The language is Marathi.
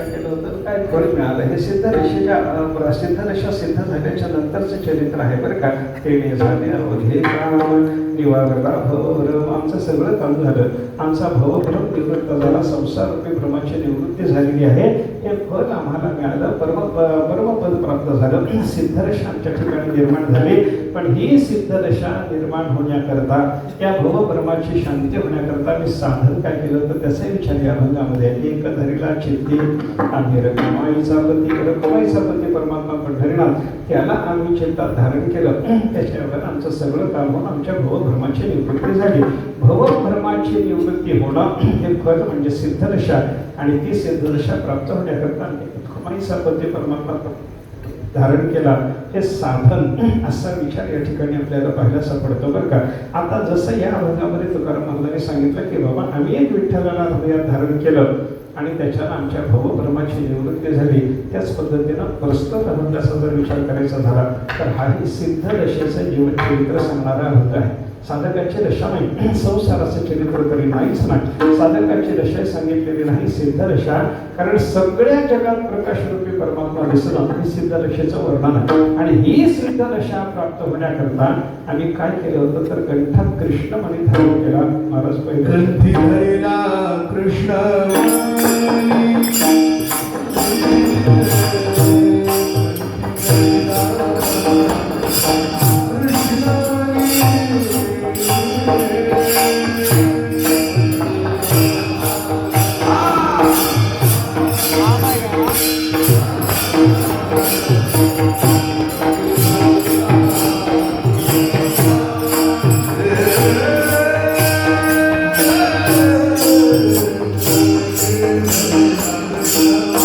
काय केलं होतं, काय फळ मिळालं. हे सिद्धरेषेच्या सिद्धरेषा सिद्ध झाल्याच्या नंतरचं चरित्र आहे बरं का. तेने झाले अवघे काम निवारला भवभ्रम. आमचं सगळं काम झालं, आमचा भवभ्रम निवृत्त झाला, संसार रूपी भ्रमाची निवृत्ती झालेली आहे. हे फळ आम्हाला मिळालं, परमपद प्राप्त झालं. सिद्धरेषा आमच्या ठिकाणी निर्माण झाली. पण ही सिद्धदशा निर्माण होण्याकरता, त्या भवभ्रमाची शांती होण्याकरता मी साधन काय केलं होतं त्याचाही विचार या अभंगामध्ये आहे. एक धरीला चित्ती आम्ही रखमाईचा पती परमात्मा पंढरीनाथ, त्याला आम्ही चित्तात धारण केलं. त्याच्यावर आमचं सगळं काम होऊन आमच्या भवभ्रमाची निवृत्ती झाली. भवभ्रमाची निवृत्ती होणं हे फळ म्हणजे सिद्धदशा. आणि ती सिद्धदशा प्राप्त होण्याकरता आम्ही रखमाईचा पती परमात्मा धारण केला, हे साधन असा विचार या ठिकाणी आपल्याला पाहायला सापडतो बरं का. आता जसं या अभंगामध्ये तुकाराम महाराजांनी सांगितलं की बाबा आम्ही एक विठ्ठलाला हृदयात धारण केलं आणि त्याच्यानं आमच्या भवभ्रमाची निवृत्ती झाली, त्याच पद्धतीनं प्रस्तुत अभंगाचा जर विचार करायचा झाला तर हाही सिद्ध दशेचं जीवन चरित्र सांगणारा अभंग आहे. साधकाची दशा नाही, संसाराचं चरित्र तरी नाहीच नाही. साधकाची दशा सांगितलेली नाही, सिद्ध दशा. कारण सगळ्या जगात प्रकाशरूपी परमात्मा दिसणं ही सिद्ध दशेचं वर्णन आहे. आणि ही सिद्ध दशा प्राप्त होण्याकरता आम्ही काय केलं होतं तर कंठात कृष्णमणी धारण केला. महाराज ग्रंथी धरेला कृष्ण